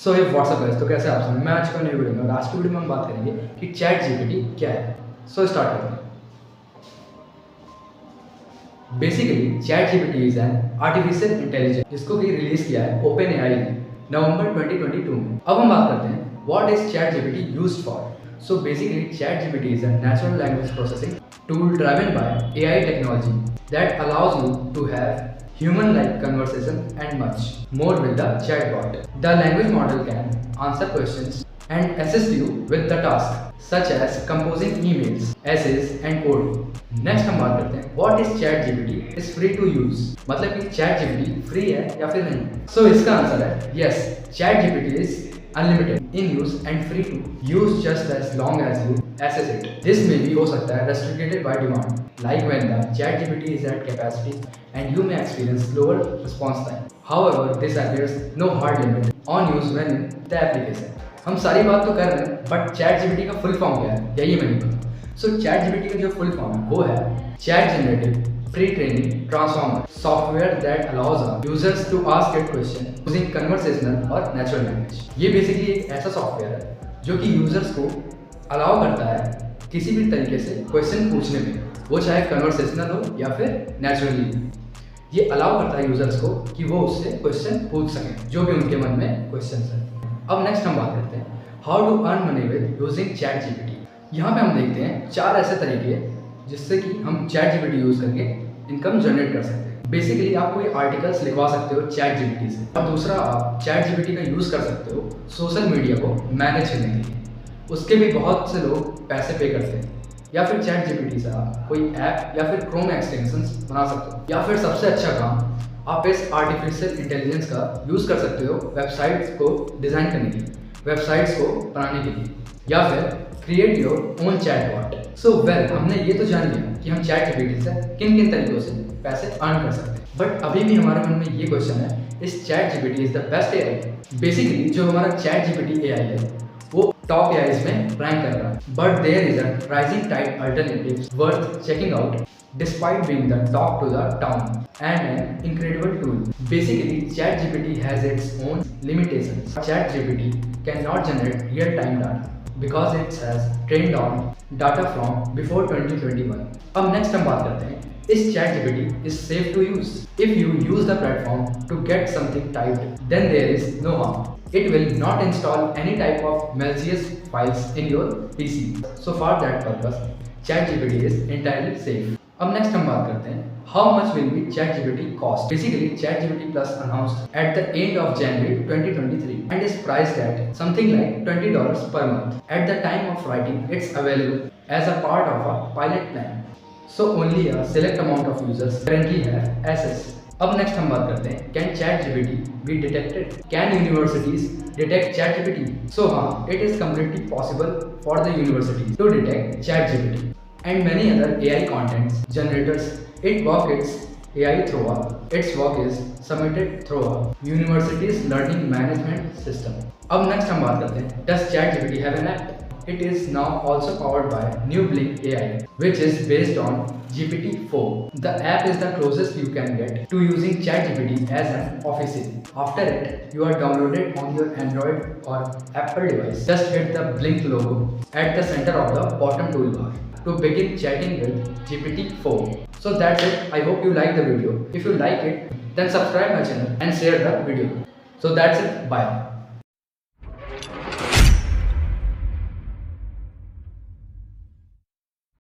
सो हे WhatsApp guys, तो कैसे आप सब। मैं आज का नई वीडियो में, और आज की वीडियो में हम बात करेंगे कि चैट जीपीटी क्या है। सो स्टार्ट करते हैं। Basically chat GPT is an artificial intelligence जिसको कि रिलीज किया है ओपन एआई ने नवंबर 2022 में। अब हम बात करते हैं what is chat GPT used for. So basically chat GPT is a natural language processing tool driven by AI technology that allows you to have human-like conversation and much more with the chatbot. The language model can answer questions and assist you with the task such as composing emails, essays and code. Next हम बात करते हैं what is ChatGPT is free to use, मतलब कि ChatGPT free है या फिर नहीं। So इसका आंसर है yes, ChatGPT is unlimited in use and free to use just as long as you access it. This may be हो सकता है restricted by demand, like when the ChatGPT is at capacity and you may experience slower response time. However, this appears no hard limit on use when in the application. हम सारी बात तो कर रहे हैं, बट ChatGPT का full form क्या है यही मैं नहीं पता। सो ChatGPT का जो फुल फॉर्म है वो है Chat Generative Pre-training Transformer, software that allows users to ask it question using conversational और natural language. ये बेसिकली एक ऐसा सॉफ्टवेयर है जो कि यूजर्स को अलाउ करता है किसी भी तरीके से क्वेश्चन पूछने में, वो चाहे कन्वर्सेशनल हो या फिर नेचुरली। ये अलाउ करता है यूजर्स को कि वो उससे क्वेश्चन पूछ सकें जो भी उनके मन में क्वेश्चन है। अब नेक्स्ट हम बात करते हैं how to earn money with using ChatGPT. यहाँ पे हम देखते हैं 4 ऐसे तरीके जिससे कि हम चैट जीपीटी यूज करके इनकम जनरेट कर सकते हैं। बेसिकली आप कोई आर्टिकल्स लिखवा सकते हो चैट जीपीटी से, और दूसरा आप चैट जीपीटी का यूज कर सकते हो सोशल मीडिया को मैनेज करने के लिए। उसके भी बहुत से लोग पैसे पे करते हैं। या फिर चैट जीपीटी से आप कोई ऐप या फिर क्रोम एक्सटेंशंस बना सकते हो। या फिर सबसे अच्छा काम आप इस आर्टिफिशियल इंटेलिजेंस का यूज कर सकते हो वेबसाइट्स को डिजाइन करने के लिए, वेबसाइट्स को बनाने के लिए, या फिर create your own chatbot. So well, हमने ये तो जान लिया कि हम चैट जीपीटी से किन किन तरीकों से पैसे अर्न कर सकते हैं, बट अभी भी हमारे मन में ये क्वेश्चन है, इस chat GPT is the best AI. Basically जो हमारा चैट जीपीटी एआई है वो टॉप एआईज में रैंक कर रहा है, but there is a rising tide alternatives worth checking out despite being the talk to the town and an incredible tool. Basically, ChatGPT has its own limitations. ChatGPT cannot generate real-time data because it has trained on data from before 2021. अब next हम बात करते हैं, is ChatGPT is safe to use? If you use the platform to get something typed, then there is no harm. It will not install any type of malicious files in your PC. So for that purpose, ChatGPT is entirely safe. अब next हम बात करते हैं how much will be ChatGPT cost. Basically ChatGPT Plus announced at the end of January 2023 and is priced at something like $20 per month. At the time of writing, it's available as a part of a pilot plan. So only a select amount of users currently have access. अब next हम बात करते हैं can ChatGPT be detected? Can universities detect ChatGPT? So हाँ, it is completely possible for the universities to detect ChatGPT and many other AI content generators. Its work is submitted through a university's learning management system. अब next हम बात करते हैं does ChatGPT have an app? It is now also powered by New Blink AI, which is based on GPT-4. The app is the closest you can get to using ChatGPT as an official. After it, you are downloaded on your Android or Apple device. Just hit the Blink logo at the center of the bottom toolbar to begin chatting with GPT-4. So that's it. I hope you like the video. If you like it, then subscribe my channel and share the video. So that's it. Bye.